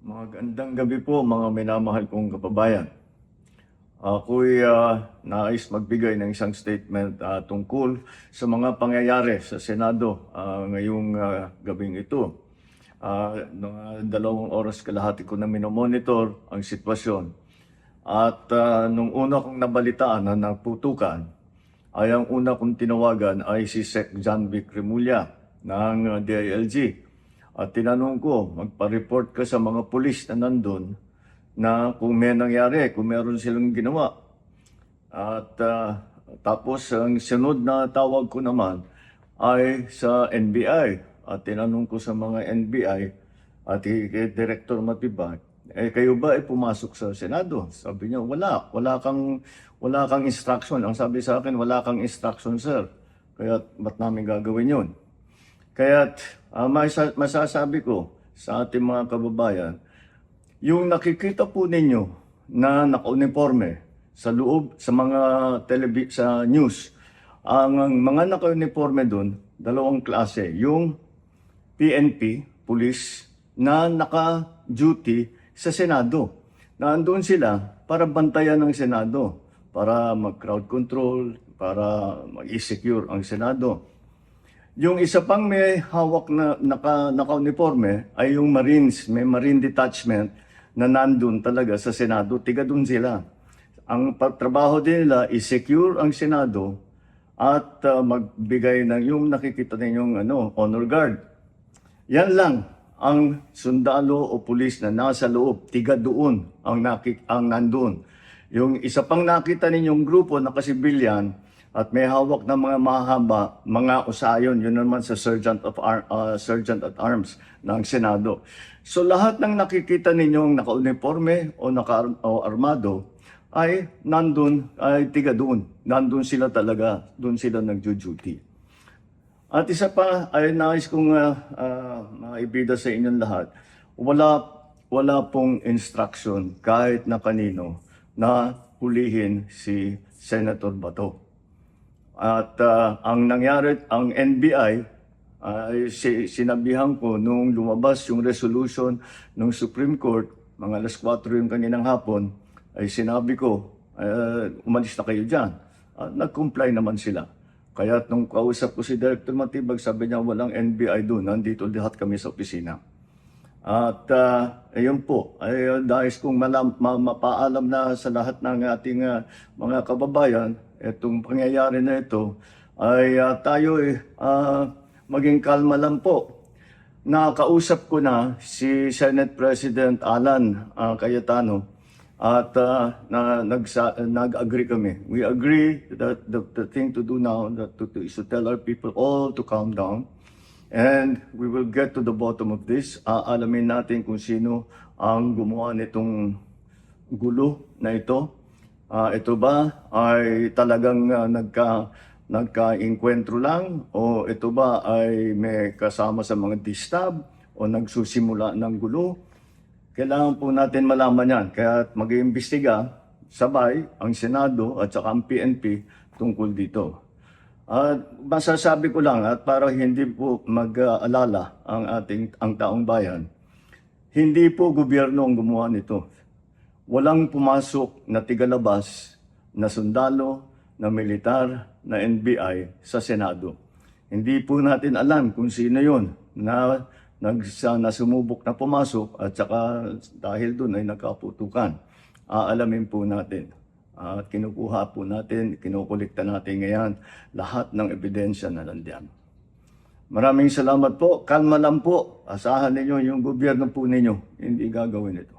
Magandang gabi po mga minamahal kong kababayan. Ako'y nais magbigay ng isang statement tungkol sa mga pangyayari sa Senado ngayong gabing ito. Mga 2 oras kalahati ko na minomonitor ang sitwasyon. At nung una kong nabalitaan na naputukan, ay ang una kong tinawagan ay si Sec. John Vic Remulla ng DILG. At tinanong ko, magpa-report ka sa mga pulis na nandun na kung may nangyari, kung meron silang ginawa. At tapos ang sunod na tawag ko naman ay sa NBI. At tinanong ko sa mga NBI at kay Director Matibag, kayo ba ay pumasok sa Senado? Sabi niya, wala kang instruction. Ang sabi sa akin, wala kang instruction, sir. Kaya ba't namin gagawin yun? Kaya masasabi ko sa ating mga kababayan, yung nakikita po ninyo na naka-uniforme sa loob, sa mga sa news, ang mga naka-uniforme doon, 2 klase. Yung PNP, police, na naka-duty sa Senado. Nandoon sila para bantayan ng Senado, para mag-crowd control, para mag-secure ang Senado. Yung isa pang may hawak na naka-uniforme ay yung Marines, may Marine Detachment na nandun talaga sa Senado, tiga dun sila. Ang trabaho din nila is secure ang Senado at magbigay ng yung nakikita ninyong honor guard. Yan lang ang sundalo o pulis na nasa loob, tiga doon ang nandun. Yung isa pang nakita ninyong grupo na kasibilyan at may hawak ng mga mahaba, mga usayon, yun naman sa Sergeant at Arms ng Senado. So lahat ng nakikita ninyong naka-uniforme o naka-armado ay nandun, ay tiga doon. Nandun sila talaga, doon sila nagjo-duty. At isa pa ay nais kong maibida sa inyong lahat, wala pong instruction kahit na kanino na hulihin si Senator Bato. At ang nangyari, ang NBI, sinabihan ko nung lumabas yung resolution ng Supreme Court, mga 4:00 yung kaninang hapon, ay sinabi ko, umalis na kayo dyan. Nag-comply naman sila. Kaya nung kausap ko si Director Matibag, sabi niya walang NBI doon, nandito lahat kami sa opisina. At ayun po, ay dahil kong mapaalam na sa lahat ng ating mga kababayan, itong pangyayari na ito, ay tayo maging kalma lang po. Nakausap ko na si Senate President Alan Cayetano at nag-agree kami. We agree that the thing to do now is to tell our people all to calm down. And we will get to the bottom of this. Alamin natin kung sino ang gumawa nitong gulo na ito. Ito ba ay talagang nagka-inkwentro lang? O ito ba ay may kasama sa mga distab? O nagsusimula ng gulo? Kailangan po natin malaman yan. Kaya mag-iimbestiga sabay ang Senado at saka ang PNP tungkol dito. Masasabi ko lang at para hindi po mag-alala ang taong bayan, hindi po gobyerno ang gumawa nito. Walang pumasok na tigalabas na sundalo, na militar, na NBI sa Senado. Hindi po natin alam kung sino yon na sumubok na pumasok at saka dahil doon ay nagkaputukan. Aalamin po natin. At kinukuha po natin, kinukulikta natin ngayon lahat ng ebidensya na nandiyan. Maraming salamat po. Kalma lang po. Asahan ninyo yung gobyerno po ninyo. Hindi gagawin ito.